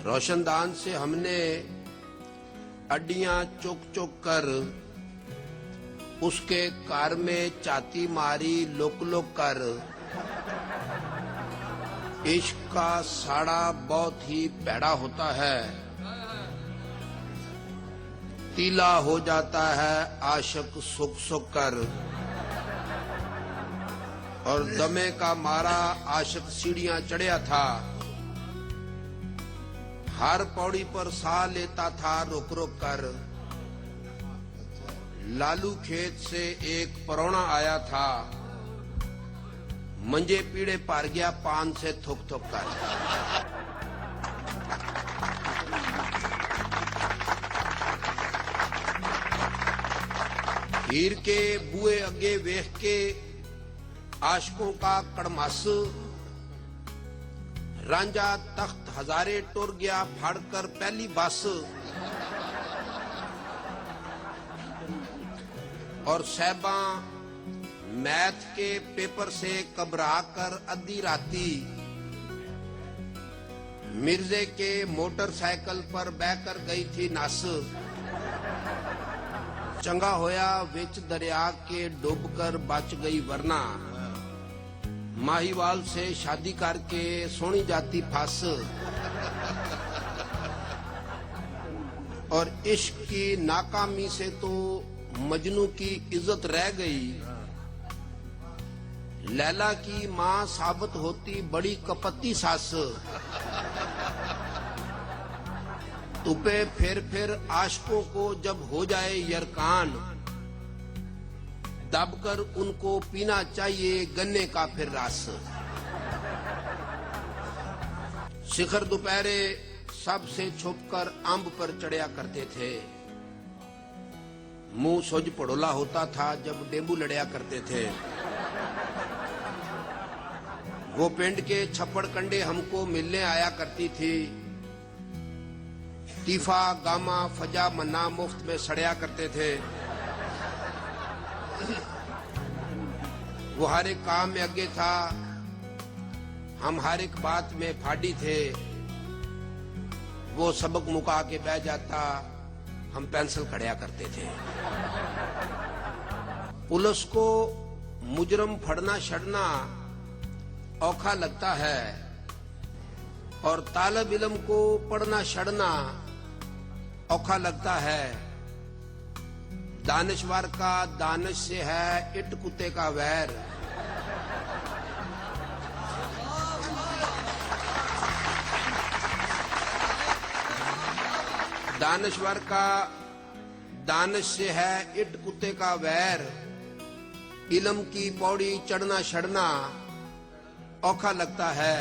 रोशनदान से हमने अड्डियां चुक चुक कर उसके कार में चाती मारी लुक लुक कर। इश्क का साड़ा बहुत ही पैड़ा होता है, तीला हो जाता है आशिक सुख सुख कर। और दमे का मारा आशिक सीढ़ियां चढ़िया था, हर पौड़ी पर साह लेता था रुक रुक कर। लालू खेत से एक परौना आया था, मंजे पीड़े पार गया पान से थुक थुक कर। हीर के बुए अगे वेख के आशकों का कड़मास, रांझा तख्त हजारे टुर गया फाड़कर पहली बस। और साहबा मैथ के पेपर से घबरा कर अद्धी राती मिर्जे के मोटरसाइकिल पर बहकर गई थी नस। चंगा होया विच दरिया के डूबकर बच गई, वरना माहीवाल से शादी करके सोनी जाती फंस। और इश्क की नाकामी से तो मजनू की इज्जत रह गई। लैला की मां साबित होती बड़ी कपटी सास। तुपे फिर आशिकों को जब हो जाए यरकान, दबकर उनको पीना चाहिए गन्ने का फिर रस। शिखर दोपहरे सबसे छुपकर अंब पर चढ़िया करते थे, मुंह सुज पड़ोला होता था जब डेंगू लड़या करते थे। वो पिंड के छप्पड़ कंडे हमको मिलने आया करती थी, तीफा गामा फजा मन्ना मुफ्त में सड़या करते थे। वो हर एक काम में आगे था, हम हर एक बात में फाड़ी थे। वो सबक मुका के बह जाता, हम पेंसिल खड़िया करते थे। पुलिस को मुजरम फड़ना छड़ना औखा लगता है, और तालब इल्म को पढ़ना छड़ना औखा लगता है। दानिशवर का दानिश से है इट कुत्ते का वैर। दानिशवर का दानिश से है इट कुत्ते का वैर। इल्म की पौड़ी चढ़ना छड़ना औखा लगता है।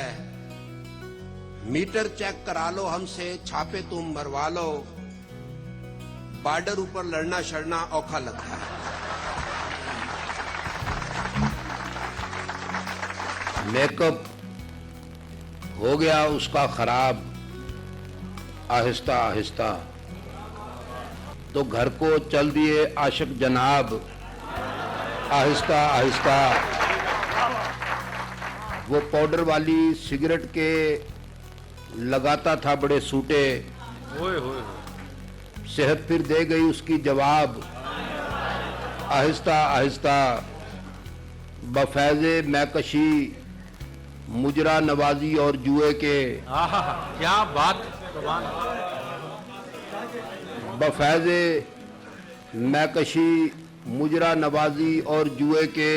मीटर चेक करा लो हमसे, छापे तुम मरवा लो। बॉर्डर ऊपर लड़ना छड़ना औखा लगता है। मेकअप हो गया उसका खराब, आहिस्ता आहिस्ता तो घर को चल दिए आशिक जनाब, आहिस्ता आहिस्ता। वो पाउडर वाली सिगरेट के लगाता था बड़े सूटे, सेहत फिर दे गई उसकी जवाब, आहिस्ता आहिस्ता। बफैज़े मैकशी मुजरा नवाजी और जुए के, क्या बात। बफैज़े मैकशी मुजरा नवाजी और जुए के,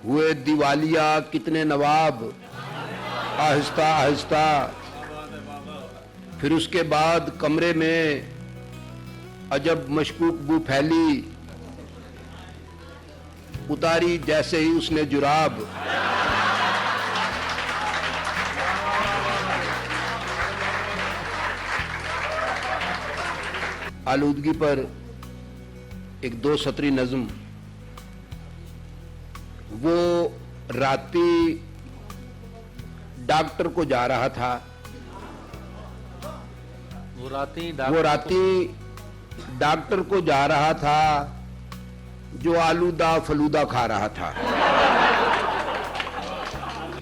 हुए दिवालिया कितने नवाब, आहिस्ता आहिस्ता। फिर उसके बाद कमरे में अजब मशकूक बू फैली, उतारी जैसे ही उसने जुराब। आलूदगी पर एक दो सतरी नज्म। वो राती डॉक्टर को जा रहा था, वो राती डॉक्टर को जा रहा था जो आलूदा फलूदा खा रहा था।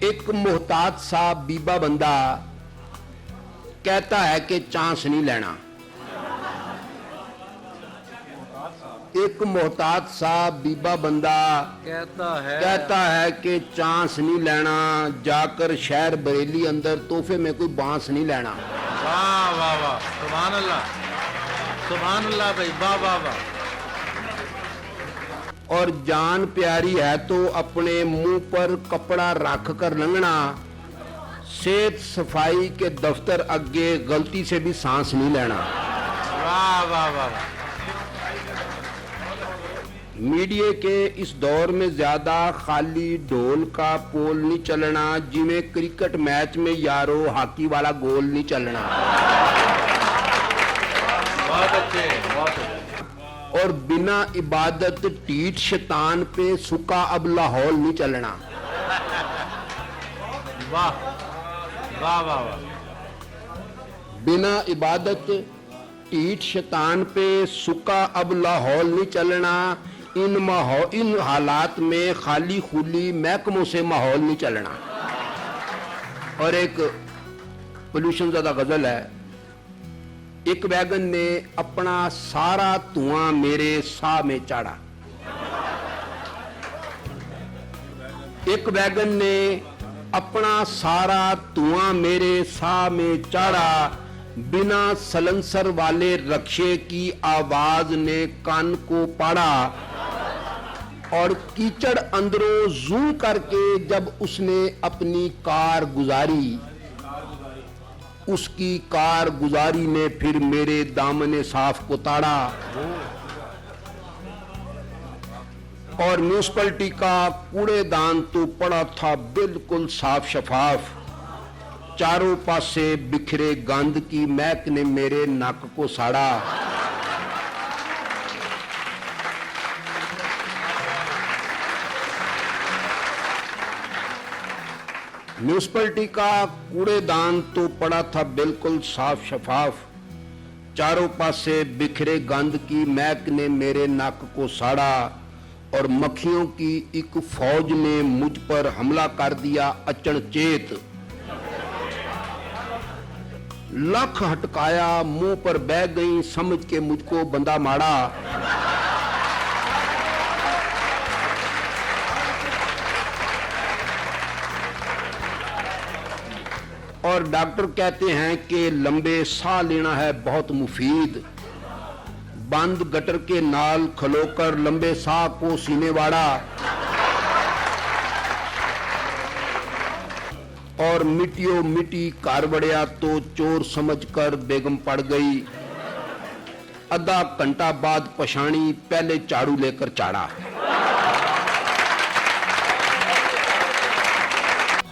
एक मोहताज सा बीबा बंदा कहता है कि चांस नहीं लेना। एक मोहताज सा बीबा बंदा कहता है कि चांस नहीं लेना, जाकर शहर बरेली अंदर तोहफे में कोई बांस नहीं लेना। वाह वाह वाह, सुभान अल्लाह भाई, वाह वाह वाह। और जान प्यारी है तो अपने मुंह पर कपड़ा रख कर लंघना, सेहत सफाई के दफ्तर अगे गलती से भी सांस नहीं लेना। वाह वाह वाह। मीडिया के इस दौर में ज्यादा खाली ढोल का पोल नहीं चलना, जिमें क्रिकेट मैच में यारो हॉकी वाला गोल नहीं चलना। बहुत अच्छे, बहुत अच्छे। और बिना इबादत टीट शैतान पे सुका अब लाहौल नहीं चलना। वाह वाह वाह वाह। बिना इबादत टीट शैतान पे सुका अब लाहौल नहीं चलना। इन हालात में खाली खुली महकमों से माहौल नहीं चलना। और एक पोल्यूशन ज्यादा गजल है। एक वैगन ने अपना सारा धुआं मेरे साह में चाड़ा। एक वैगन ने अपना सारा धुआं मेरे साह में चाड़ा, बिना सलंसर वाले रक्षे की आवाज ने कान को पाड़ा। और कीचड़ अंदरों जू करके जब उसने अपनी कार गुजारी, उसकी कार गुजारी ने फिर मेरे दामने साफ को ताड़ा। और म्यूनिसिपैलिटी का कूड़ेदान तो पड़ा था बिल्कुल साफ शफाफ, चारों पासे बिखरे गंद की महक ने मेरे नाक को साड़ा। म्यूनिसिपैलिटी का कूड़ेदान तो पड़ा था बिल्कुल साफ शफाफ, चारों पासे बिखरे गंद की महक ने मेरे नाक को साड़ा। और मक्खियों की एक फौज ने मुझ पर हमला कर दिया अचनचेत। लख हटकाया, मुंह पर बह गई समझ के मुझको बंदा माड़ा। और डॉक्टर कहते हैं कि लंबे साह लेना है बहुत मुफीद, बंद गटर के नाल खलोकर लंबे साह को सीने वाड़ा। और मिट्टियों मिट्टी कार बड़िया तो चोर समझकर बेगम पड़ गई। आधा घंटा बाद पछाणी, पहले झाड़ू लेकर चाड़ा।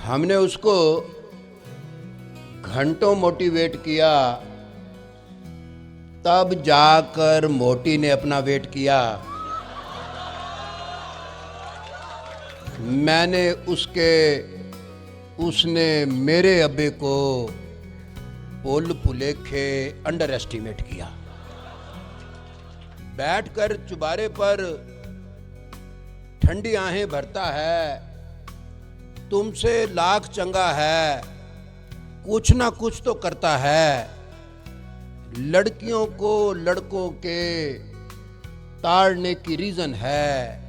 हमने उसको घंटों मोटिवेट किया, तब जाकर मोटी ने अपना वेट किया। उसने मेरे अब्बे को पुल भुलेखे अंडर एस्टिमेट किया। बैठकर चुबारे पर ठंडी आहें भरता है, तुमसे लाख चंगा है, कुछ ना कुछ तो करता है। लड़कियों को लड़कों के ताड़ने की रीजन है,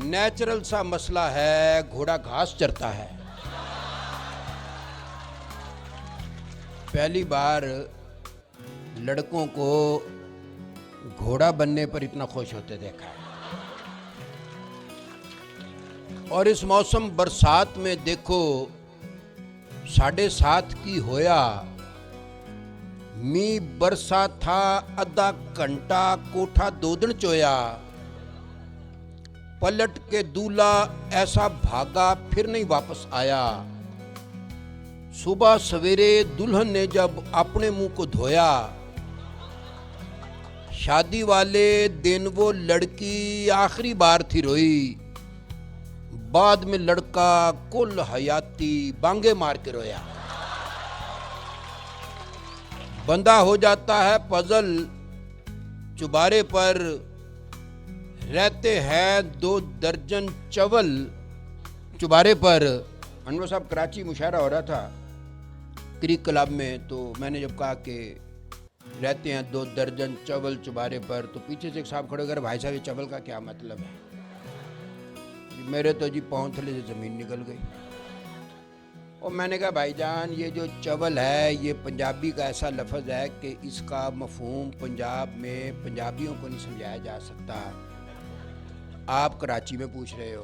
नेचुरल सा मसला है, घोड़ा घास चरता है। पहली बार लड़कों को घोड़ा बनने पर इतना खुश होते देखा है। और इस मौसम बरसात में देखो 7:30 की होया, मी बरसा था आधा घंटा, कोठा दोदन चोया। पलट के दूल्हा ऐसा भागा फिर नहीं वापस आया। सुबह सवेरे दुल्हन ने जब अपने मुंह को धोया, शादी वाले दिन वो लड़की आखिरी बार थी रोई। बाद में लड़का कुल हयाती बांगे मार के रोया। बंदा हो जाता है पजल, चुबारे पर रहते हैं 2 दर्जन चवल। चुबारे पर अनवर साहब कराची मुशायरा हो रहा था, क्रिक क्लब में, तो मैंने जब कहा कि रहते हैं 2 दर्जन चवल चुबारे पर, तो पीछे से एक साहब खड़े कर, भाई साहब ये चवल का क्या मतलब है? मेरे तो जी पाँव थले से ज़मीन निकल गई। और मैंने कहा भाईजान ये जो चवल है ये पंजाबी का ऐसा लफ्ज़ है कि इसका मफहूम पंजाब में पंजाबियों को नहीं समझाया जा सकता, आप कराची में पूछ रहे हो।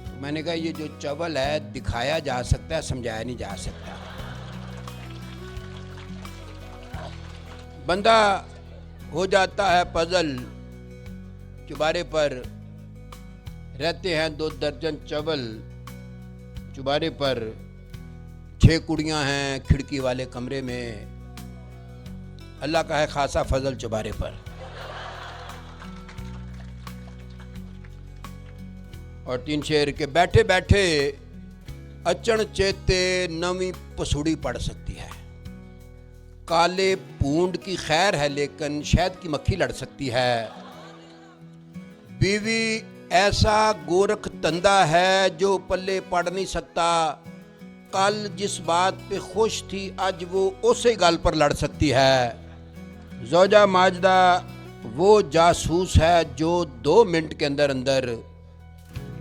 तो मैंने कहा ये जो चवल है दिखाया जा सकता है, समझाया नहीं जा सकता। बंदा हो जाता है पजल, चुबारे पर रहते हैं 2 दर्जन चवल, चुबारे पर 6 कुड़ियां हैं खिड़की वाले कमरे में, अल्लाह का है खासा फजल चुबारे पर। और 3 शेर के बैठे बैठे अचन चेते नवी पसूड़ी पड़ सकती है, काले पूंड की खैर है लेकिन शहद की मक्खी लड़ सकती है, बीवी ऐसा गोरख तंदा है जो पल्ले पड़ नहीं सकता, कल जिस बात पे खुश थी आज वो उसे गाल पर लड़ सकती है। ज़ौजा माजदा वो जासूस है जो 2 मिनट के अंदर अंदर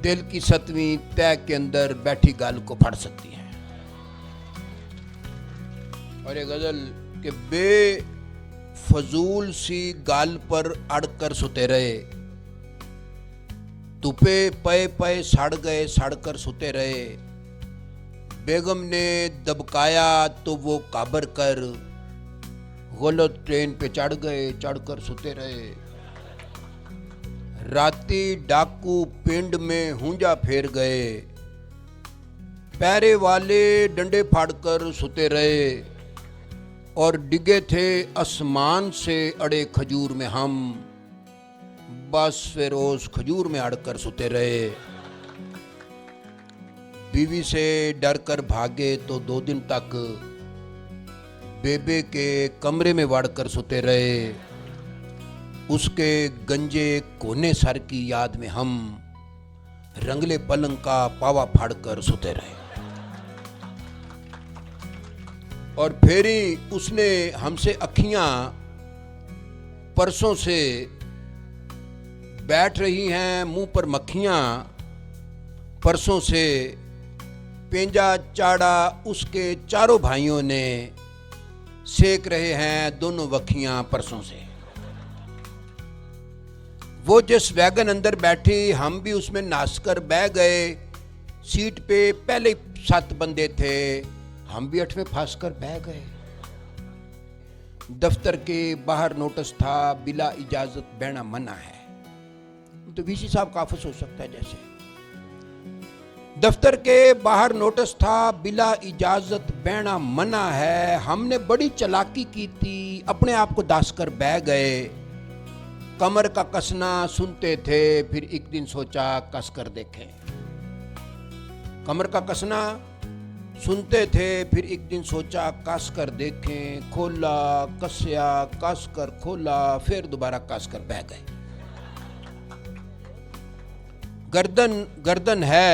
दिल की 7वीं तय के अंदर बैठी गाल को फाड़ सकती है। और ये गजल के बेफजूल सी गाल पर अड़कर सुते रहे, तुपे पए पए सड़ गए सड़कर सुते रहे, बेगम ने दबकाया तो वो काबर कर गलत ट्रेन पे चढ़ गए चढ़कर सुते रहे, राती डाकू पिंड में हुंजा फेर गए, पैरे वाले डंडे फाड़कर सुते रहे, और डिगे थे आसमान से अड़े खजूर में हम, बस फिर उस खजूर में अड़कर सुते रहे। बीवी से डर कर भागे तो 2 दिन तक बेबे के कमरे में वाड़कर सुते रहे, उसके गंजे कोने सर की याद में हम रंगले पलंग का पावा फाड़कर सुते रहे। और फेरी उसने हमसे अखियां परसों से बैठ रही हैं मुंह पर मक्खियां, परसों से पेंजा चाड़ा उसके चारों भाइयों ने, सेक रहे हैं दोनों वखियां परसों से। वो जिस वैगन अंदर बैठी हम भी उसमें नाचकर बह गए, सीट पे पहले 7 बंदे थे, हम भी 8वें फांस कर बह गए। दफ्तर के बाहर नोटिस था बिला इजाजत बहना मना है, तो वीसी साहब का ऑफिस हो सकता है जैसे। दफ्तर के बाहर नोटिस था बिला इजाजत बहना मना है, हमने बड़ी चालाकी की थी अपने आप को दास कर बह गए, कमर का कसना सुनते थे फिर एक दिन सोचा कस कर देखें, कमर का कसना सुनते थे फिर एक दिन सोचा कस कर देखें, खोला कसया कस कर खोला फिर दोबारा कस कर बह गए। गर्दन गर्दन है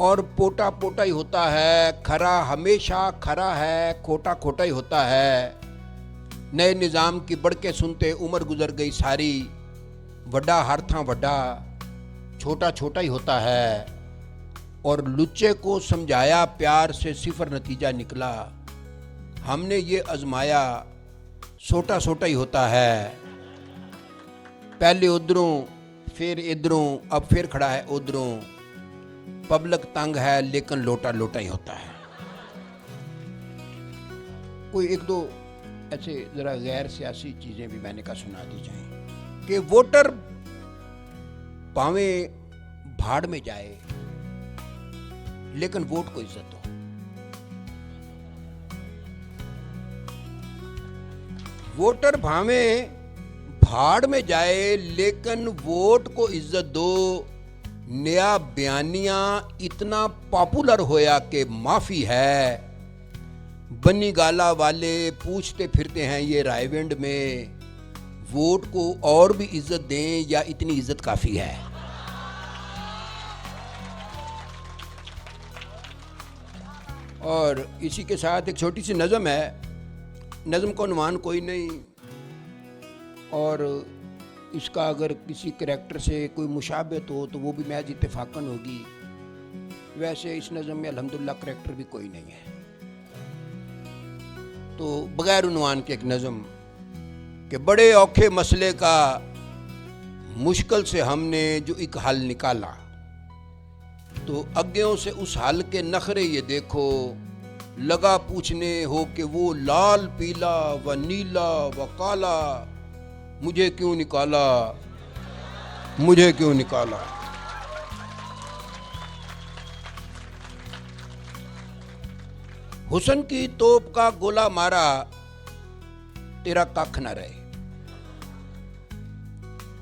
और पोटा पोटा ही होता है, खरा हमेशा खरा है खोटा खोटा ही होता है, नए निज़ाम की बढ़के सुनते उम्र गुजर गई सारी, वड्डा हर था वड्डा छोटा छोटा ही होता है, और लुच्चे को समझाया प्यार से 0 नतीजा निकला, हमने ये आजमाया छोटा छोटा ही होता है, पहले उधरों फिर इधरों अब फिर खड़ा है उधरों, पब्लिक तंग है लेकिन लोटा लोटा ही होता है। कोई 1-2 ऐसे जरा गैर सियासी चीजें भी मैंने कहा सुना दी जाएं कि वोटर पावे भाड़ में जाए लेकिन वोट को इज्जत हो। वोटर भावे भाड़ में जाए लेकिन वोट को इज्जत दो। नया बयानिया इतना पॉपुलर होया कि माफी है, बनी गाला वाले पूछते फिरते हैं ये रायविंड में, वोट को और भी इज्जत दें या इतनी इज्जत काफी है। और इसी के साथ एक छोटी सी नज़म है। नज़म का उन्वान कोई नहीं, और इसका अगर किसी करैक्टर से कोई मुशाबहत हो तो वो भी महज इत्तेफाकन होगी। वैसे इस नज़म में अल्हम्दुलिल्लाह करैक्टर भी कोई नहीं है। तो बगैर उन्वान के एक नज़म कि बड़े औखे मसले का मुश्किल से हमने जो एक हल निकाला, तो अज्ञों से उस हल के नखरे ये देखो, लगा पूछने हो कि वो लाल पीला व नीला व काला, मुझे क्यों निकाला, मुझे क्यों निकाला। हुस्न की तोप का गोला मारा, तेरा कख न रहे।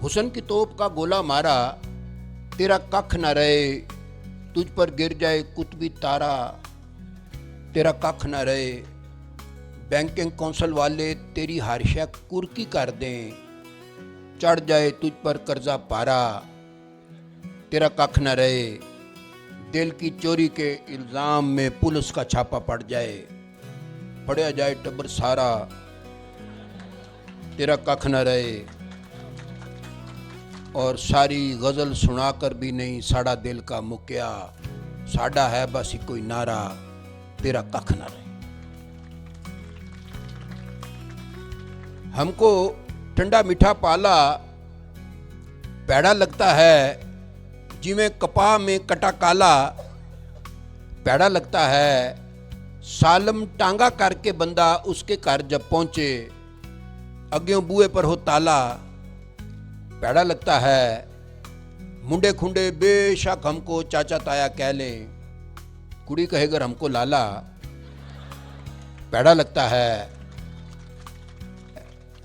हुस्न की तोप का गोला मारा, तेरा कख न रहे। तुझ पर गिर जाए कुतबी तारा, तेरा कख न रहे। बैंकिंग कौंसल वाले तेरी हारिशा कुर्की कर दें, चढ़ जाए तुझ पर कर्जा पारा, तेरा कख न रहे। दिल की चोरी के इल्ज़ाम में पुलिस का छापा पड़ जाए, पढ़ा जाए टब्बर सारा, तेरा कख न रहे। और सारी गज़ल सुनाकर भी नहीं साड़ा दिल का मुक्या, साड़ा है बस ही कोई नारा, तेरा कख न रहे। हमको ठंडा मीठा पाला, पैड़ा लगता है जिमें कपा में कटा काला, पैड़ा लगता है। सालम टांगा करके बंदा उसके घर जब पहुंचे, अग्यों बुए पर हो ताला, पैड़ा लगता है। मुंडे खुंडे बेशक हमको चाचा ताया कह लें, कुड़ी कहेगर हमको लाला, पैड़ा लगता है।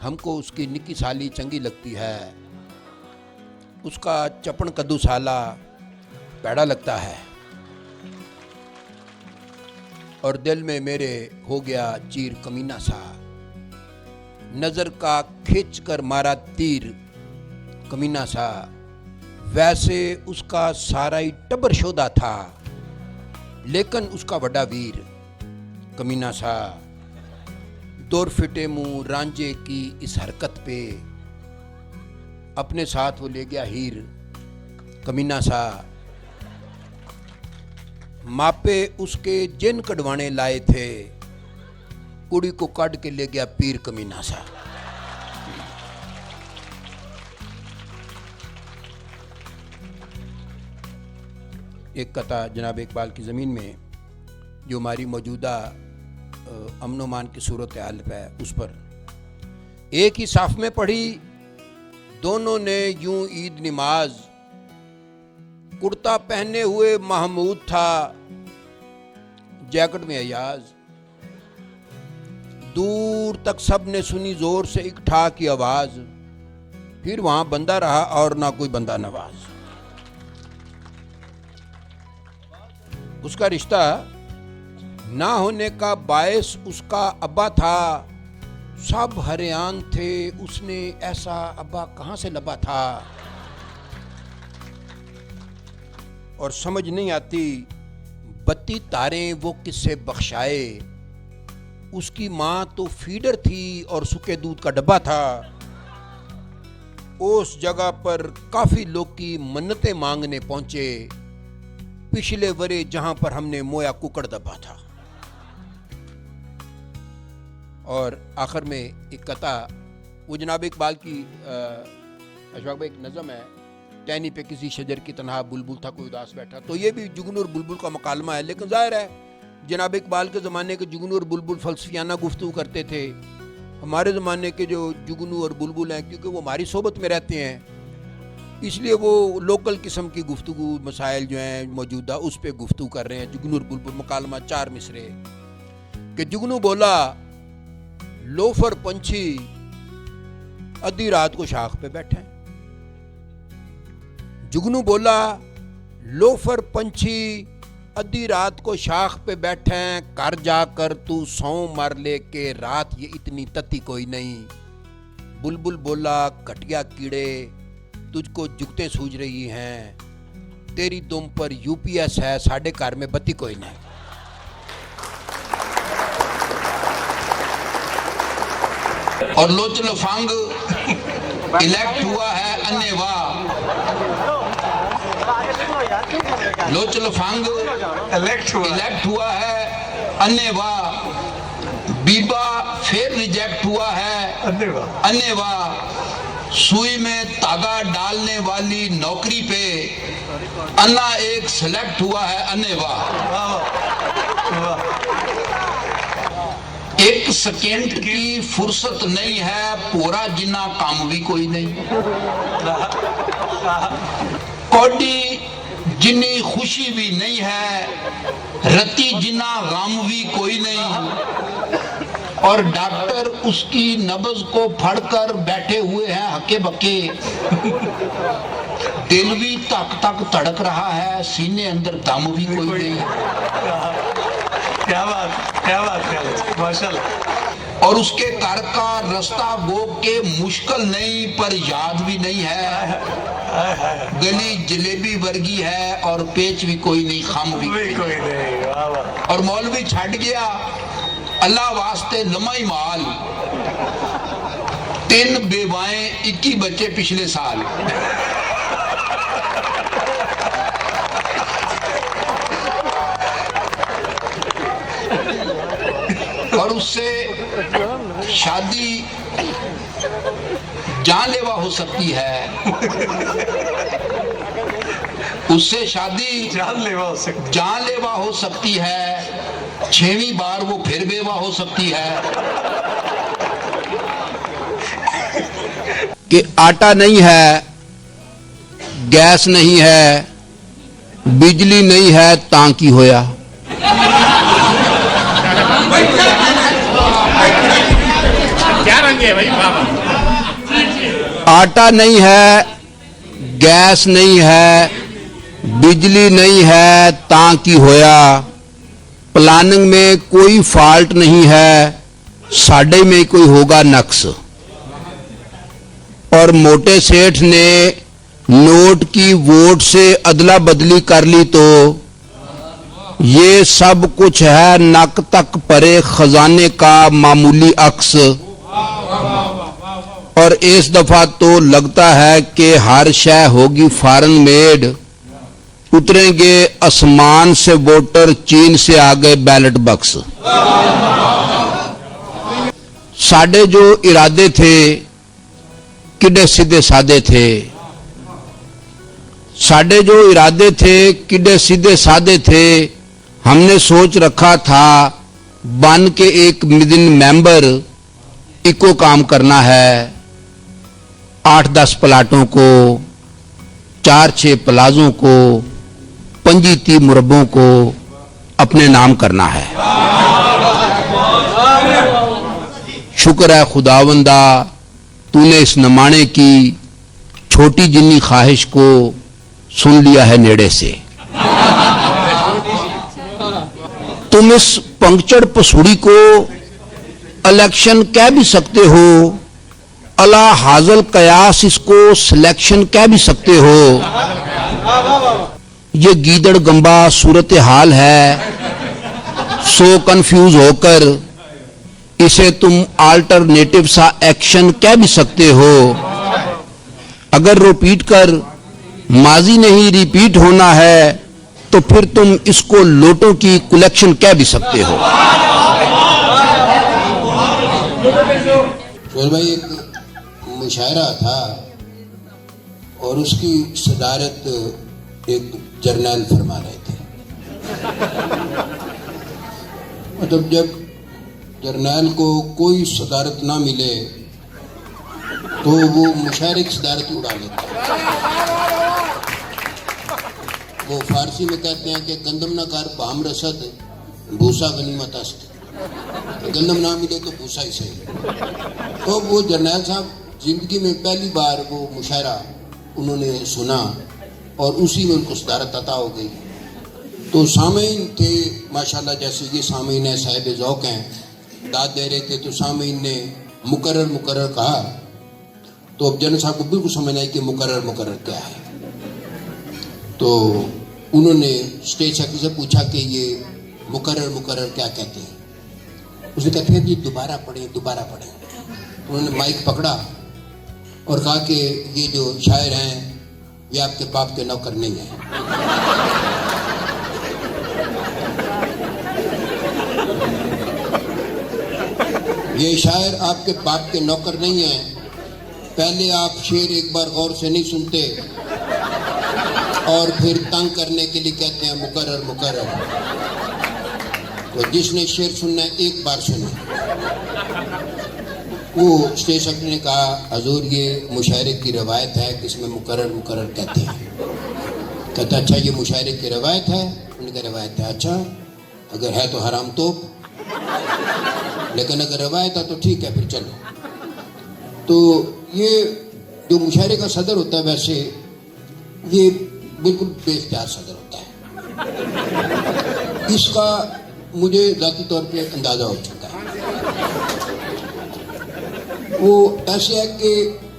हमको उसकी निकी साली चंगी लगती है, उसका चपन कद्दू साला, पैड़ा लगता है। और दिल में मेरे हो गया चीर कमीना सा, नजर का खींच कर मारा तीर कमीना सा। वैसे उसका सारा ही टब्बर शोधा था, लेकिन उसका बड़ा वीर कमीना सा। दौर फिटे मुंह रांझे की इस हरकत पे, अपने साथ वो ले गया हीर कमीना सा। मापे उसके जिन कढ़वाने लाए थे, कुड़ी को काट के ले गया पीर कमीना सा। एक कथा जनाब इकबाल की ज़मीन में, जो हमारी मौजूदा अमन मान की सूरत हाल है उस पर। एक ही साफ में पढ़ी दोनों ने यूं ईद नमाज, कुर्ता पहने हुए महमूद था, जैकेट में अयाज। दूर तक सब ने सुनी जोर से एक ठा की आवाज, फिर वहां बंदा रहा और ना कोई बंदा नवाज। उसका रिश्ता ना होने का बायस उसका अब्बा था, सब हरियान थे, उसने ऐसा अब्बा कहां से लबा था। और समझ नहीं आती बत्ती तारे वो किससे बख्शाए, उसकी मां तो फीडर थी और सूखे दूध का डब्बा था। उस जगह पर काफी लोग की मन्नतें मांगने पहुंचे, पिछले वरे जहां पर हमने मोया कुकड़ दबा था। और आखिर में एक कथा, वो जनाब इकबाल की अशफाक भाई एक नज़म है, टहनी पे किसी शजर की तनहा बुलबुल था कोई उदास बैठा। तो ये भी जुगनू और बुलबुल का मुकालमा है, लेकिन जाहिर है जनाब इकबाल के ज़माने के जुगनू और बुलबुल फलसफियाना गुफ्तगू करते थे। हमारे ज़माने के जो जुगनू और बुलबुल हैं, क्योंकि वो हमारी सोबत में रहते हैं, इसलिए वो लोकल किस्म की गुफ्तगू मसाइल जो हैं मौजूदा उस पर गुफ्तगू कर रहे हैं। जुगनू और बुलबुल मुकालमा 4 मिसरे कि जुगनू बोला लोफर पंछी आधी रात को शाख पे बैठे। जुगनू बोला लोफर पंछी आधी रात को शाख पे बैठे, कर जाकर तू सौ मर ले के रात ये इतनी तती कोई नहीं। बुलबुल बोला घटिया कीड़े तुझको जुगते सूझ रही हैं, तेरी दुम पर यूपीएस है, साढ़े घर में बत्ती कोई नहीं। और लोच लफंग इलेक्ट हुआ है अन्नेवा। लोच लफंग इलेक्ट हुआ है अन्नेवा। बीबा फिर रिजेक्ट हुआ है अन्नेवा। सुई में धागा डालने वाली नौकरी पे अन्ना एक सिलेक्ट हुआ है अन्नेवा। एक सेकेंड की फुर्सत नहीं है, पूरा जिन्ना काम भी कोई नहीं। कोडी जिन्नी खुशी भी नहीं है, रति जिन्ना गम भी कोई नहीं। और डॉक्टर उसकी नब्ज को फड़कर बैठे हुए हैं हके बके। दिल भी तक तक तड़क रहा है, सीने अंदर दम भी कोई नहीं। क्या बात माशाल्लाह। और उसके घर का रास्ता गो के मुश्किल नहीं पर याद भी नहीं है। गली जलेबी वर्गी है और पेच भी कोई नहीं, खम भी कोई नहीं। और मौलवी छट गया अल्लाह वास्ते लम्हाई माल। 3 बेवाएं 21 बच्चे पिछले साल। और उससे शादी जानलेवा हो सकती है। उससे शादी जानलेवा हो सकती है। 6वीं बार वो फिर बेवा हो सकती है। कि आटा नहीं है, गैस नहीं है, बिजली नहीं है, तां की होया। क्या रंगे भाई बाबा। आटा नहीं है, गैस नहीं है, बिजली नहीं है, तां की होया। प्लानिंग में कोई फॉल्ट नहीं है, साडे में कोई होगा नक्स। और मोटे सेठ ने नोट की वोट से अदला बदली कर ली तो ये सब कुछ है नक तक परे खजाने का मामूली अक्स। और इस दफा तो लगता है कि हर शय होगी फॉरेन मेड। उतरेंगे आसमान से वोटर, चीन से आ गए बैलेट बक्स। साडे जो इरादे थे किडे सीधे सादे थे। साडे जो इरादे थे किडे सीधे सादे थे। हमने सोच रखा था बन के एक दिन मेंबर इको काम करना है। 8-10 प्लाटों को, 4-6 प्लाजों को, 25-30 मुरब्बों को अपने नाम करना है। शुक्र है खुदावंदा, तूने इस नमाने की छोटी जिन्नी ख्वाहिश को सुन लिया है नेड़े से। तुम इस पंक्चर पसूड़ी को इलेक्शन कह भी सकते हो, अला हाजल कयास इसको सिलेक्शन कह भी सकते हो। ये गीदड़ गंबा सूरत हाल है, सो कंफ्यूज होकर इसे तुम अल्टरनेटिव सा एक्शन कह भी सकते हो। अगर रिपीट कर माजी नहीं रिपीट होना है तो फिर तुम इसको लोटों की कलेक्शन कह भी सकते हो। भाई एक मुशायरा था और उसकी सदारत एक जर्नैल फरमा रहे थे। मतलब जब जर्नैल को कोई सदारत ना मिले तो वो मुशायरे की सदारत उड़ा लेता है। वो फारसी में कहते हैं कि गंदम ना कर भाम रसद भूसा गनीमत अस्त। गंदम ना मिले तो भूसा ही सही। तो वो जर्नैल साहब जिंदगी में पहली बार वो मुशायरा उन्होंने सुना और उसी में उनको सदारत अता हो गई। तो सामीन थे माशाल्लाह, जैसे ये सामीन है साहिब ज़ौक़ हैं, दाद दे रहे थे तो सामीन ने मुकर्रर कहा। तो अब जनरल साहब को बिल्कुल समझ नहीं कि मुकर्रर क्या है। तो उन्होंने स्टेज सेक्रेटरी से पूछा कि ये मुकर्रर क्या कहते हैं। उसने कहते हैं कि दोबारा पढ़े दोबारा पढ़े। उन्होंने माइक पकड़ा और कहा कि ये जो शायर हैं ये आपके बाप के नौकर नहीं हैं। ये शायर आपके बाप के नौकर नहीं हैं। पहले आप शेर एक बार गौर से नहीं सुनते और फिर तंग करने के लिए कहते हैं मुकर्रर मुकर्रर। तो जिसने शेर सुनना है एक बार सुने। वो स्टेज सेक्रेटरी ने कहा हजूर ये मुशायरे की रवायत है कि इसमें मुकर्रर मुकर्रर कहते हैं। कहता अच्छा ये मुशायरे की रवायत है? उनकी रवायत है। अच्छा अगर है तो हराम तोप, लेकिन अगर रवायत है तो ठीक है फिर चलो। तो ये जो मुशायरे का सदर होता है वैसे ये बिल्कुल बेइख्तियार सदर होता है। इसका मुझे ज़ाती तौर पे अंदाज़ा हो चुका है। वो ऐसे है कि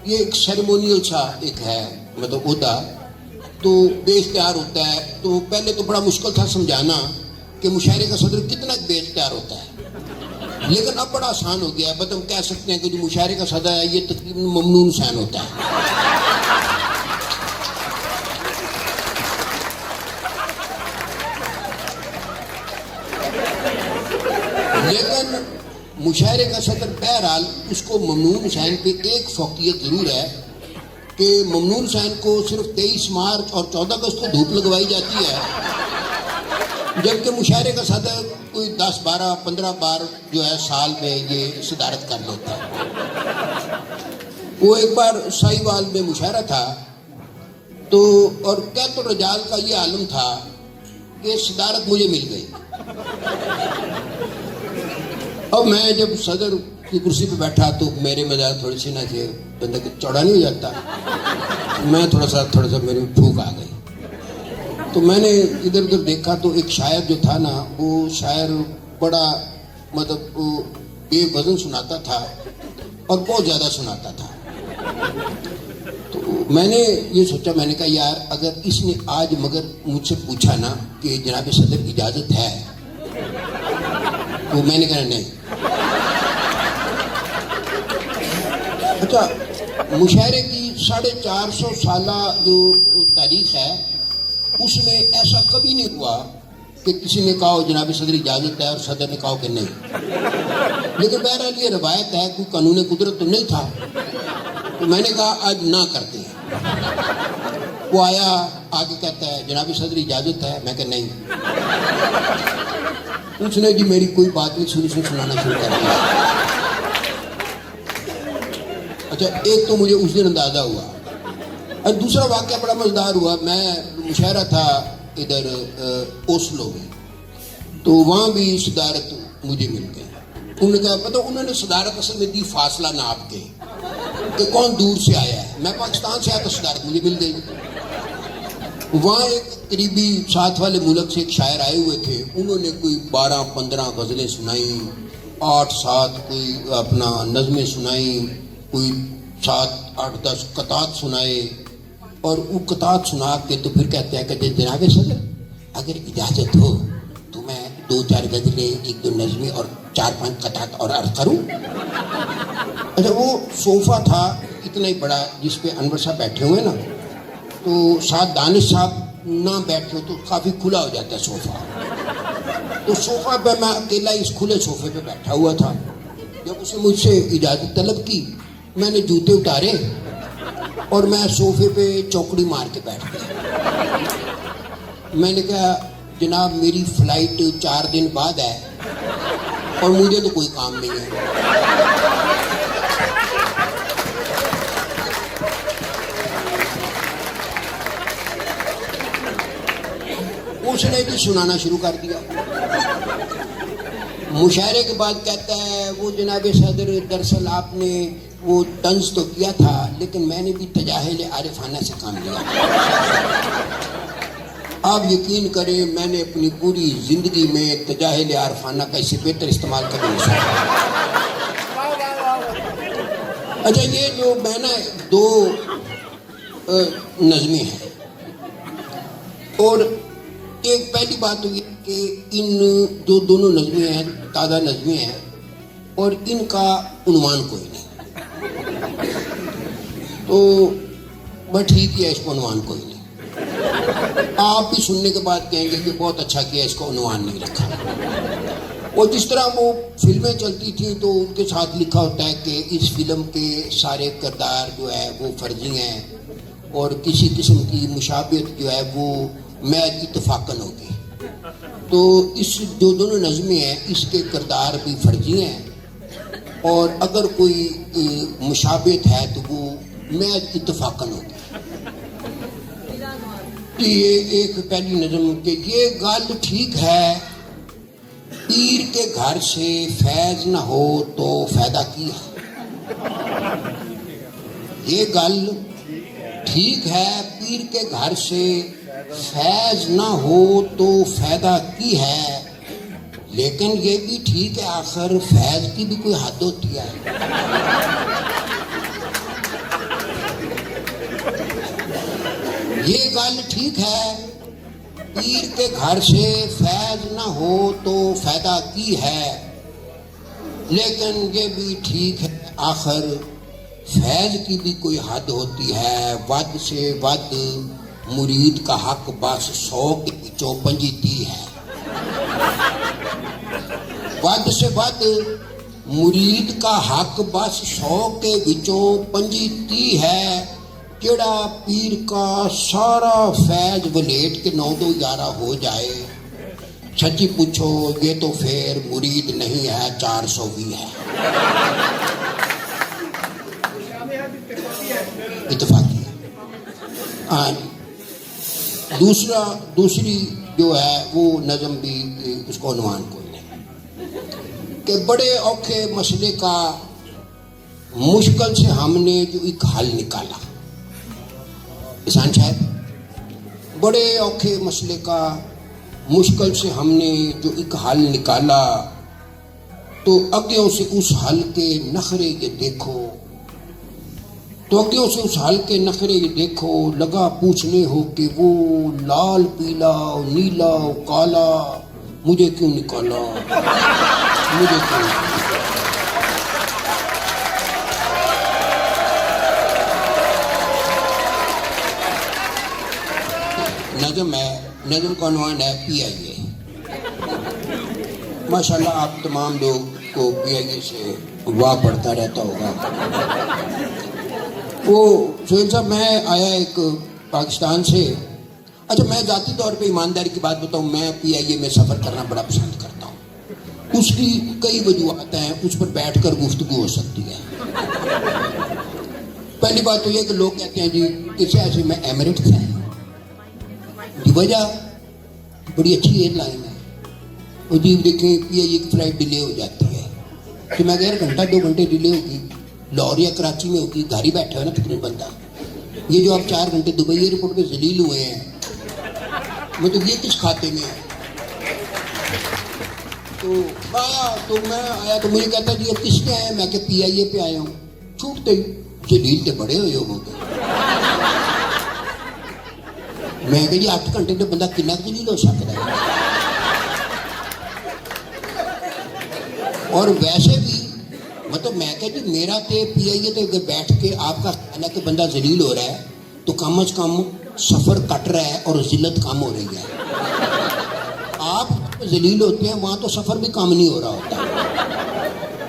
ये एक सेरेमोनियल सा एक है, मतलब ओहदा तो बेइख्तियार होता है। तो पहले तो बड़ा मुश्किल था समझाना कि मुशायरे का सदर कितना बेइख्तियार होता है, लेकिन अब बड़ा आसान हो गया है। बस हम कह सकते हैं कि जो मुशायरे का सदर है ये तकरीबन ममनून हुसैन होता है। लेकिन मुशायरे का सदर बहरहाल उसको ममनून हुसैन पे एक फौकियत जरूर है कि ममनून हुसैन को सिर्फ 23 मार्च और 14 अगस्त को धूप लगवाई जाती है, जबकि मुशायरे का सदर कोई 10, 12, 15 बार जो है साल में ये सदारत कर लेता है। वो एक बार साहिवाल में मुशायरा था तो और क्या तो रजाल का ये आलम था कि सदारत मुझे मिल गई। अब मैं जब सदर की कुर्सी पे बैठा तो मेरे मजाक थोड़ी सी ना थे, बंदा को चौड़ा नहीं हो जाता। मैं थोड़ा सा मेरी फूक आ गई। तो मैंने इधर उधर देखा तो एक शायर जो था ना वो शायर बड़ा मतलब बेवजन सुनाता था और बहुत ज़्यादा सुनाता था। तो मैंने ये सोचा, मैंने कहा यार अगर इसने आज मगर मुझसे पूछा ना कि जनाब सदर इजाज़त है, तो मैंने कहा नहीं। अच्छा मुशायरे की 450 साला जो तारीख है उसमें ऐसा कभी नहीं हुआ कि किसी ने कहा जनाब सदर इजाज़त है और सदर ने कहा कि नहीं। लेकिन बहरहाल ये रवायत है, कोई कानून कुदरत तो नहीं था। तो मैंने कहा आज ना करते हैं। वो आया आगे कहता है जनाब सदर इजाज़त है, मैं कहा नहीं। उसने जी मेरी कोई बात नहीं सुनी, सुनाना शुरू कर दिया। अच्छा एक तो मुझे उस दिन अंदाज़ा हुआ और दूसरा वाक़या बड़ा मज़ेदार हुआ। मैं मुशायरा था इधर ओस्लो में, तो वहाँ भी सदारत मुझे मिल गई। उन्होंने कहा पता उन्होंने सदारत असल में दी फासला नाप के कि कौन दूर से आया है। मैं पाकिस्तान से आया तो सदारत मुझे मिल गई। वहाँ एक करीबी साथ वाले मुल्क से एक शायर आए हुए थे, उन्होंने कोई 12-15 गज़लें सुनाई, 8-7 कोई अपना नज़में सुनाई, कोई 7-8-10 कतात सुनाए। और वो कतात सुना के तो फिर कहते हैं कि जनाब सदर अगर इजाज़त हो तो मैं 2-4 गज़लें, 1-2 नज़में और 4-5 कतात और अर्ज करूँ। अच्छा वो सोफ़ा था इतना ही बड़ा जिस पे अनवर साहब बैठे हुए ना, तो साथ दानिश साहब ना बैठे हो तो काफ़ी खुला हो जाता है सोफ़ा। तो सोफ़ा पे मैं अकेला इस खुले सोफ़े पे बैठा हुआ था। जब उसने मुझसे इजाज़त तलब की मैंने जूते उतारे और मैं सोफ़े पे चौकड़ी मार के बैठ गया। मैंने कहा जनाब मेरी फ़्लाइट 4 दिन बाद है और मुझे तो कोई काम नहीं है। उसने भी सुनाना शुरू कर दिया। मुशायरे के बाद कहता है वो जनाब सदर दरअसल आपने वो तंज तो किया था लेकिन मैंने भी तजाहिल आरिफाना से काम लिया। आप यकीन करें मैंने अपनी पूरी जिंदगी में तजाहिल आरिफाना का इससे बेहतर इस्तेमाल कभी नहीं सीखा। अच्छा ये जो मैंने 2 नज़में हैं और एक पहली बात हुई कि इन जो दोनों नज़में हैं ताज़ा नज़में हैं और इनका उन्वान कोई नहीं। तो बस ठीक है, इसको उन्वान कोई नहीं। आप भी सुनने के बाद कहेंगे कि बहुत अच्छा किया, इसको उन्वान नहीं रखा। और जिस तरह वो फिल्में चलती थी तो उनके साथ लिखा होता है कि इस फिल्म के सारे किरदार जो है वो फर्जी हैं और किसी किस्म की मुशाबियत जो है वो महज इत्तफाकन होगी। तो इस जो दोनों नज़में हैं इसके किरदार भी फर्जी हैं और अगर कोई मुशाबियत है तो वो महज इत्तफाकन होगी। ये एक पहली नज़म के ये गल ठीक है, पीर के घर से फैज न हो तो फायदा की है। ये गल ठीक है, पीर के घर से फैज न हो तो फायदा की है, लेकिन ये भी ठीक है आखिर फैज की भी कोई हद होती है। ये गल ठीक है, पीर के घर से फैज न हो तो फायदा की है, लेकिन ये भी ठीक है आखिर फैज की भी कोई हद होती है। वद से वद मुरीद का हक बस 100 के विचों 25 है। वद से वद मुरीद का हक बस 100 के विचों 25 है, जेड़ा पीर का सारा फैज वलेट के 9-11 हो जाए। सच्ची पूछो ये तो फिर मुरीद नहीं है, 420 है। इत्तेफाकी है। हाँ, दूसरी जो है वो नज़म भी उसको अनुमान कोई नहीं कि बड़े औखे मसले का मुश्किल से हमने जो एक हल निकाला। किसान साहब, बड़े औखे मसले का मुश्किल से हमने जो एक हल निकाला, तो अग्यों से उस हल के नखरे ये देखो, तो अग्यों से उस हल के नखरे ये देखो, लगा पूछने हो कि वो लाल पीला नीला काला मुझे क्यों निकाला, मुझे क्यों निकाला। नज़म है, नज़म का उन्वान है PIA। माशाल्लाह आप तमाम लोग को PIA से वाह पड़ता रहता होगा। वो सोहेल साहब, मैं आया एक पाकिस्तान से। अच्छा, मैं ज़ाती तौर पे ईमानदारी की बात बताऊँ, मैं PIA में सफ़र करना बड़ा पसंद करता हूँ। उसकी कई वजूहत हैं, उस पर बैठ कर गुफ्तगू हो सकती है। पहली बात तो यह कि लोग कहते हैं जी किसी ऐसे मैं एमिरेट्स है की वजह बड़ी अच्छी एयरलाइन है, और जी देखें PIA की फ़्लाइट डिले हो जाती है। तो मैं कह घंटा 2 घंटे डिले होगी, लाहौर या कराची में होगी, घर ही बैठा है ना तकरीबन बंदा। ये जो आप 4 घंटे दुबई एयरपोर्ट पे जलील हुए हैं, मतलब ये किस खाते में है। तो मैं आया तो मुझे कहता जी अब किसके आए, मैं क्या PIA पे आया हूँ। छूटते ही जलील तो बड़े हुए हो गए। मैं कह जी 8 घंटे तो बंदा कितना जलील हो सकता है। और वैसे भी मतलब मैं कह जी मेरा तो PIA तो बैठ के आपका कहना कि बंदा जलील हो रहा है, तो कम अज कम सफ़र कट रहा है और जिल्लत कम हो रही है। आप जलील होते हैं वहाँ तो सफ़र भी कम नहीं हो रहा होता।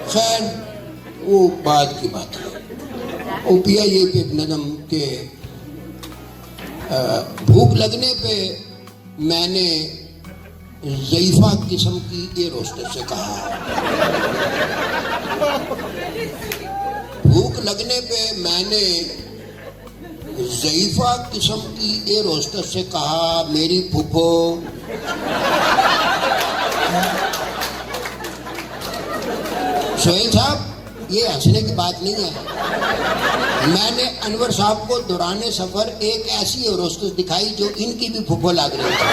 खैर वो बाद की बात है। वो PIA के नज़म के भूख लगने पे मैंने ज़ईफ़ा किस्म की एयर होस्टेस से कहा, भूख लगने पे मैंने ज़ईफ़ा किस्म की एयर होस्टेस से कहा, मेरी फूफो सोहेल साहब ये हंसने की बात नहीं है। मैंने अनवर साहब को दौरान सफर एक ऐसी एयर होस्टेस दिखाई जो इनकी भी फूफो लग रही थी।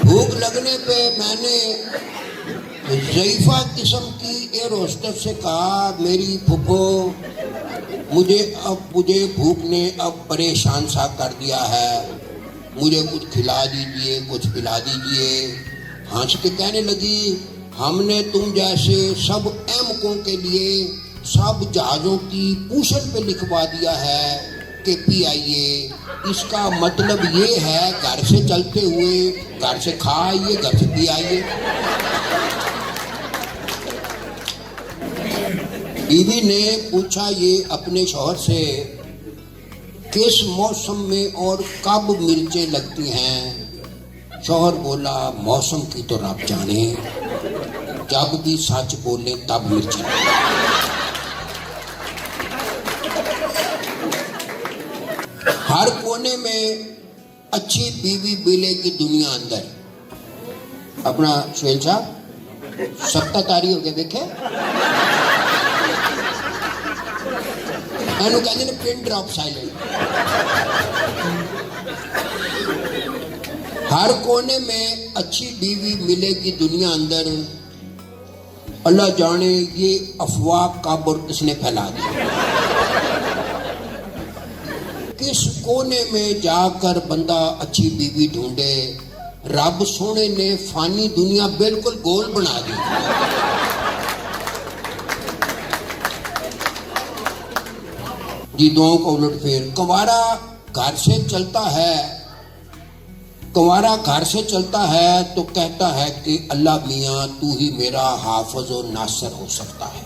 भूख लगने पे मैंने ज़ईफ़ा किस्म की एयर होस्टेस से कहा, मेरी फूफो मुझे भूख ने अब परेशान सा कर दिया है, मुझे कुछ खिला दीजिए, कुछ पिला दीजिए। हंस के कहने लगी, हमने तुम जैसे सब एमकों के लिए सब जहाजों की पूछल पे लिखवा दिया है कि पी आइए। इसका मतलब ये है घर से चलते हुए घर से खा आइए, घर से पी आइए। बीवी ने पूछा ये अपने शौहर से, किस मौसम में और कब मिर्चें लगती हैं? शौहर बोला, मौसम की तो रब जाने, जब भी सच बोले तब मिर्चें। हर कोने में अच्छी बीवी मिलेगी दुनिया अंदर। अपना सुहेल साहब 77 हो गए देखे, ਇਹਨੂੰ ਕਹਿੰਦੇ ਨੇ ਪਿਨ ਡ੍ਰੌਪ ਸਾइलेंट। हर कोने में अच्छी बीवी मिलेगी दुनिया अंदर, अल्लाह जाने ये अफवाह कब और किसने फैला दी। किस कोने में जाकर बंदा अच्छी बीवी ढूंढे, रब सोने ने फानी दुनिया बिल्कुल गोल बना दी। जी दुआओं का उलट फेर। कंवारा घर से चलता है, कंवारा घर से चलता है तो कहता है कि अल्लाह मियाँ तू ही मेरा हाफिज और नासर हो सकता है।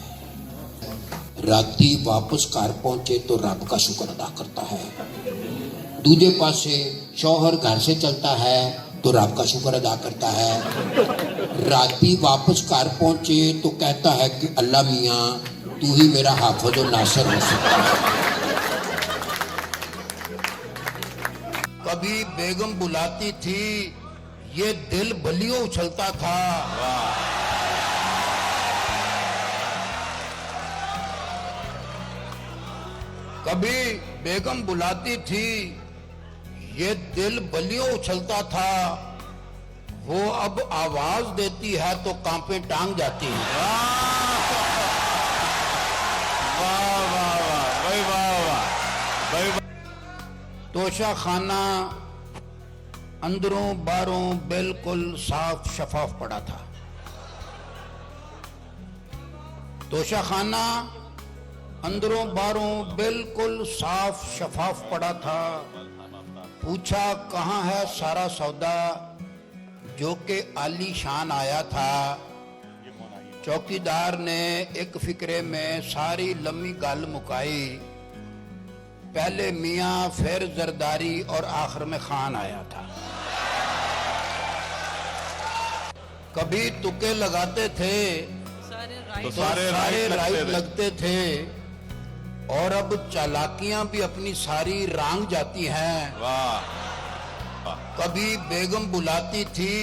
राती वापस घर पहुंचे तो रब का शुक्र अदा करता है। दूजे पासे शौहर घर से चलता है तो रब का शुक्र अदा करता है। राती वापस घर पहुंचे तो कहता है कि अल्लाह मियाँ तू ही मेरा हाफिज और नासर हो सकता है। कभी बेगम बुलाती थी, ये दिल बलियों उछलता था। कभी बेगम बुलाती थी, ये दिल बलियों उछलता था। वो अब आवाज देती है तो कांपे टांग जाती है। वाह वाह वाह भाई, वाह वाह भाई। तोशा खाना अंदरों बाहरों बिल्कुल साफ शफाफ पड़ा था। तोशा खाना अंदरों बाहरों बिल्कुल साफ शफाफ पड़ा था। पूछा कहाँ है सारा सौदा जो कि आलीशान आया था। चौकीदार ने एक फिक्रे में सारी लम्मी गल मुकाई। पहले मियाँ फिर जरदारी और आखिर में खान आया था। कभी तुक्के लगाते थे तो सारे राइट लगते थे, और अब चालाकियां भी अपनी सारी रांग जाती हैं। वाह। कभी बेगम बुलाती थी,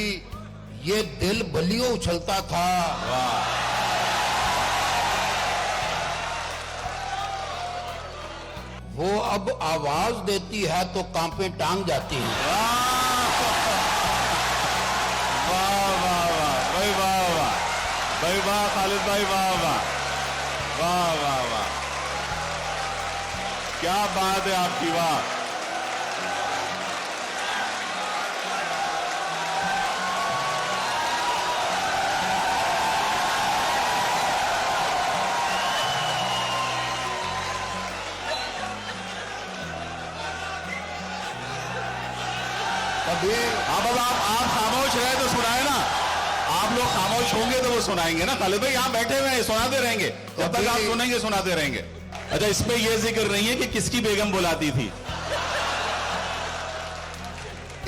ये दिल बलियों उछलता था। वाह। वो अब आवाज देती है तो कांपे टांग जाती है। वाह वाह वाह भाई, वाह वाह भाई, वाह खालिद भाई, वाह वाह वाह वाह वाह, क्या बात है आपकी, वाह। अब आप खामोश रहे तो सुनाए ना। आप लोग खामोश होंगे तो वो सुनाएंगे ना। खालिद भाई यहाँ बैठे हुए हैं, सुनाते रहेंगे जब तक आप सुनेंगे, सुनाते रहेंगे। अच्छा, इसमें यह जिक्र नहीं है कि किसकी बेगम बुलाती थी।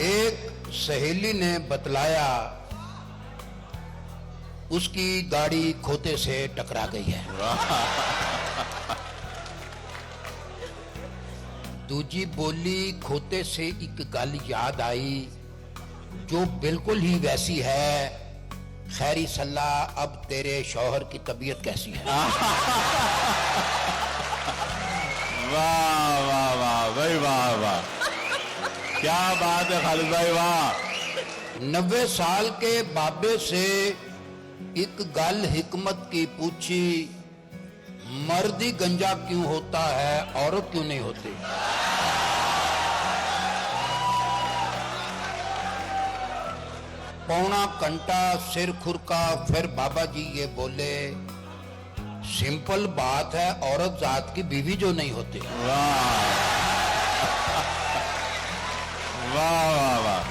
एक सहेली ने बतलाया उसकी गाड़ी खोते से टकरा गई है। दूजी बोली, खोते से एक गल याद आई जो बिल्कुल ही वैसी है। खैरी सल्लाह, अब तेरे शौहर की तबीयत कैसी है? वाह वाह वाह भाई, वाह वाह, क्या बात है खालिद भाई, वाह। 90 साल के बाबे से एक गल हिकमत की पूछी, मर्द ही गंजा क्यों होता है, औरत क्यों नहीं होती? पौना घंटा सिर खुरका, फिर बाबा जी ये बोले, सिंपल बात है, औरत जात की बीवी जो नहीं होती। वाह वाह वाह।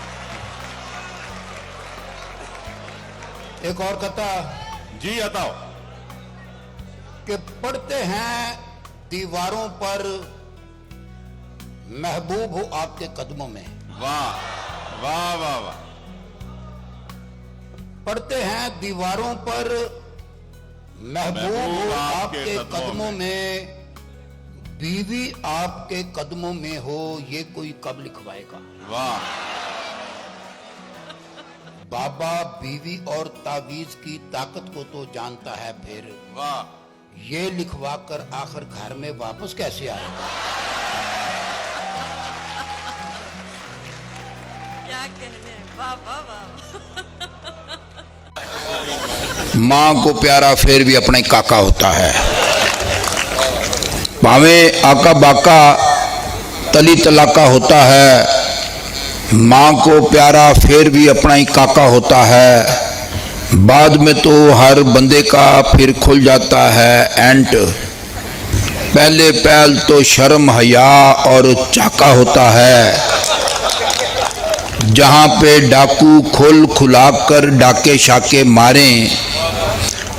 एक और कथा जी बताओ। कि पढ़ते हैं दीवारों पर, महबूब हो आपके कदमों में। वाह वाह वाह वाह। पढ़ते हैं दीवारों पर, महबूब हो आपके कदमों में, बीवी आपके कदमों में हो, ये कोई कब लिखवाएगा? वाह। बाबा बीवी और तावीज की ताकत को तो जानता है, फिर वाह। ये लिखवा कर आखिर घर में वापस कैसे आएगा? क्या कहने, वाह वाह वाह। मां को प्यारा फिर भी अपने काका होता है, भावे आका बाका तली तलाका होता है। मां को प्यारा फिर भी अपना ही काका होता है। बाद में तो हर बंदे का फिर खुल जाता है एंट। पहले पहल तो शर्म हया और चाका होता है। जहां पे डाकू खोल खुला कर डाके शाके मारें,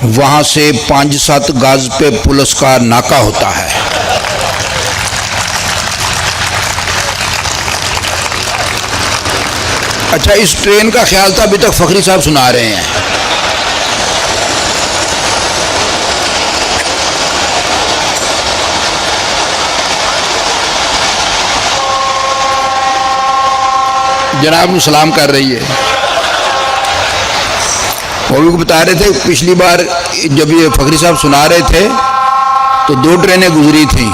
वहां से 5-7 गज पे पुलिस का नाका होता है। अच्छा, इस ट्रेन का ख्याल था अभी तक फखरी साहब सुना रहे हैं। जनाब ਨੂੰ सलाम कर रही है। मौलवी को बता रहे थे पिछली बार जब ये फखरी साहब सुना रहे थे तो 2 ट्रेनें गुजरी थी,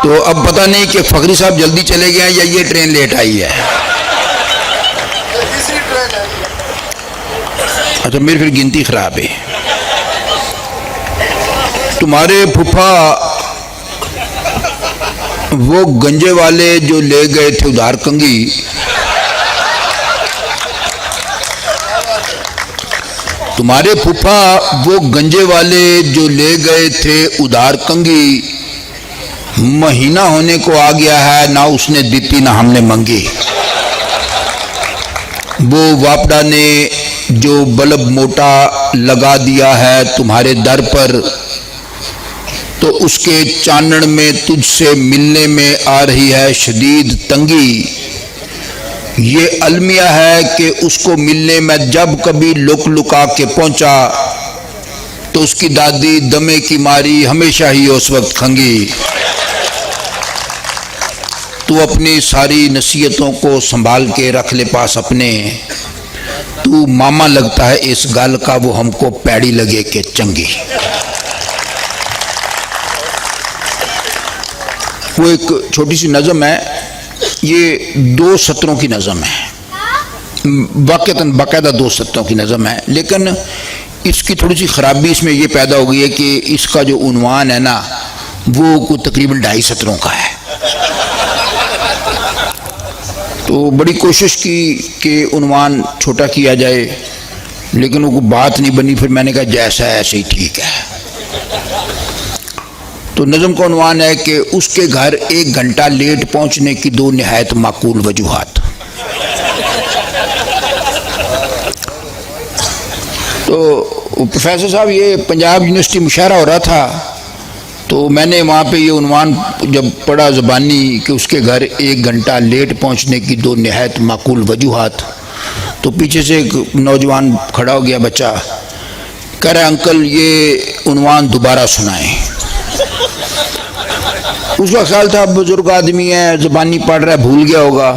तो अब पता नहीं कि फखरी साहब जल्दी चले गए या ये ट्रेन लेट आई है। अच्छा, मेरी फिर गिनती खराब है। तुम्हारे फूफा वो गंजे वाले जो ले गए थे उधार कंगी, तुम्हारे फूफा वो गंजे वाले जो ले गए थे उधार कंगी, महीना होने को आ गया है, ना उसने दीती ना हमने मंगी। वो वापडा ने जो बल्ब मोटा लगा दिया है तुम्हारे दर पर, तो उसके चानन में तुझसे मिलने में आ रही है शदीद तंगी। ये अलमिया है कि उसको मिलने में जब कभी लुक लुका के पहुंचा, तो उसकी दादी दमे की मारी हमेशा ही उस वक्त खंगी। तू अपनी सारी नसीहतों को संभाल के रख ले पास अपने, तू मामा लगता है इस गल का, वो हमको पैड़ी लगे के चंगी। वो एक छोटी सी नज़म है, ये 2 सत्रों की नज़म है, वाक़तन बाकायदा 2 सत्रों की नज़म है, लेकिन इसकी थोड़ी सी ख़राबी इसमें ये पैदा हो गई है कि इसका जो उन्वान है ना, वो तकरीबन 2.5 सत्रों का है। तो बड़ी कोशिश की कि उन्वान छोटा किया जाए, लेकिन वो बात नहीं बनी। फिर मैंने कहा जैसा है ऐसे ही ठीक है। तो नज़म का उन्वान है कि उसके घर 1 घंटा लेट पहुंचने की 2 निहायत माकूल वजूहात। तो प्रोफेसर साहब, ये पंजाब यूनिवर्सिटी मुशायरा हो रहा था, तो मैंने वहाँ पे ये उन्वान जब पढ़ा ज़बानी कि उसके घर 1 घंटा लेट पहुँचने की 2 निहायत माकूल वजूहात, तो पीछे से एक नौजवान खड़ा हो गया, बच्चा कह रहा है अंकल ये उन्वान दोबारा सुनाएं। उसका ख्याल था बुजुर्ग आदमी है, ज़बानी पढ़ रहा है, भूल गया होगा।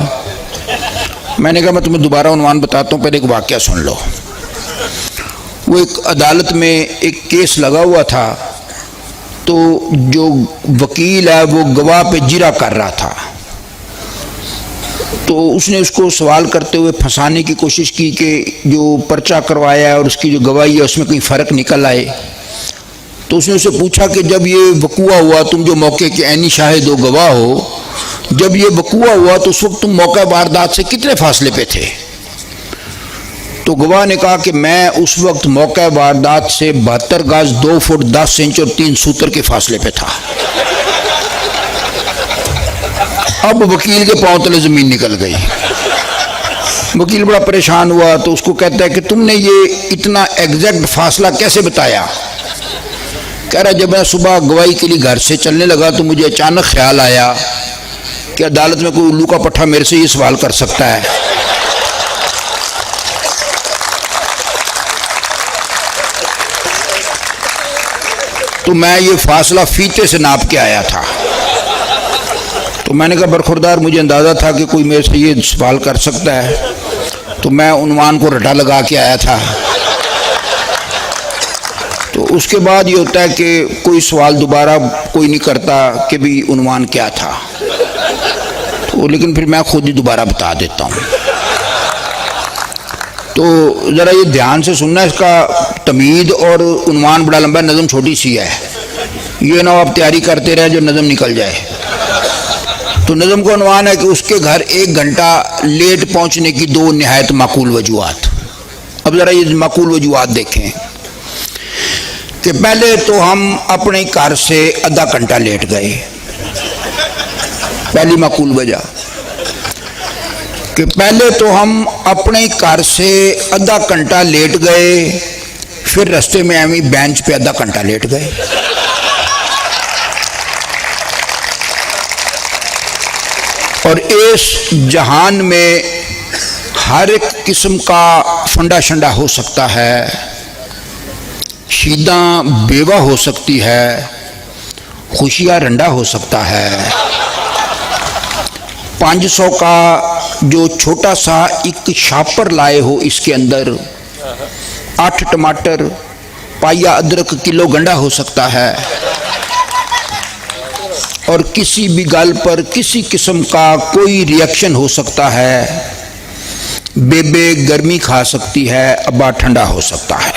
मैंने कहा मैं तुम्हें दोबारा उन्वान बताता हूँ, पहले एक वाक़या सुन लो। वो एक अदालत में एक केस लगा हुआ था, तो जो वकील है वो गवाह पे जिरा कर रहा था, तो उसने उसको सवाल करते हुए फंसाने की कोशिश की कि जो पर्चा करवाया है और उसकी जो गवाही है उसमें कोई फ़र्क निकल आए। तो उसने उससे पूछा कि जब ये वकूआ हुआ, तुम जो मौके के ऐनी शाहिद हो, गवाह हो, जब ये वकूआ हुआ तो उस वक्त तुम मौका वारदात से कितने फासले पे थे? तो गवाह ने कहा कि मैं उस वक्त मौका वारदात से 72 गज 2 फुट 10 इंच और 3 सूत्र के फासले पे था। अब वकील के पांव तले जमीन निकल गई। वकील बड़ा परेशान हुआ, तो उसको कहता है कि तुमने ये इतना एग्जैक्ट फासला कैसे बताया? कह रहा, जब मैं सुबह गवाही के लिए घर से चलने लगा तो मुझे अचानक ख्याल आया कि अदालत में कोई उल्लू का पट्ठा मेरे से ये सवाल कर सकता है। तो मैं ये फासला फीते से नाप के आया था। तो मैंने कहा, बरखुरदार, मुझे अंदाज़ा था कि कोई मेरे से ये सवाल कर सकता है, तो मैं उन्वान को रटा लगा के आया था। तो उसके बाद ये होता है कि कोई सवाल दोबारा कोई नहीं करता कि भी उन्वान क्या था, तो लेकिन फिर मैं खुद ही दोबारा बता देता हूँ। तो ज़रा ये ध्यान से सुनना, इसका तमीद और उन्वान बड़ा लंबा, नज़म छोटी सी है। ये ना आप तैयारी करते रहे जो नज़म निकल जाए। तो नज़म का उन्वान है कि उसके घर 1 घंटा लेट पहुँचने की 2 निहायत माकूल वजूहात। अब ज़रा ये माकूल वजूहात देखें कि पहले तो हम अपने घर से आधा घंटा लेट गए, पहली माकूल वजह कि पहले तो हम अपने घर से आधा घंटा लेट गए, फिर रास्ते में एवं बेंच पे आधा घंटा लेट गए। और इस जहान में हर एक किस्म का फंडा शंडा हो सकता है, शीदा बेवा हो सकती है, खुशियाँ रंडा हो सकता है। 500 का जो छोटा सा एक शापर लाए हो, इसके अंदर 8 टमाटर, पाया अदरक, किलो गंडा हो सकता है। और किसी भी गल पर किसी किस्म का कोई रिएक्शन हो सकता है। बेबे गर्मी खा सकती है, अब्बा ठंडा हो सकता है।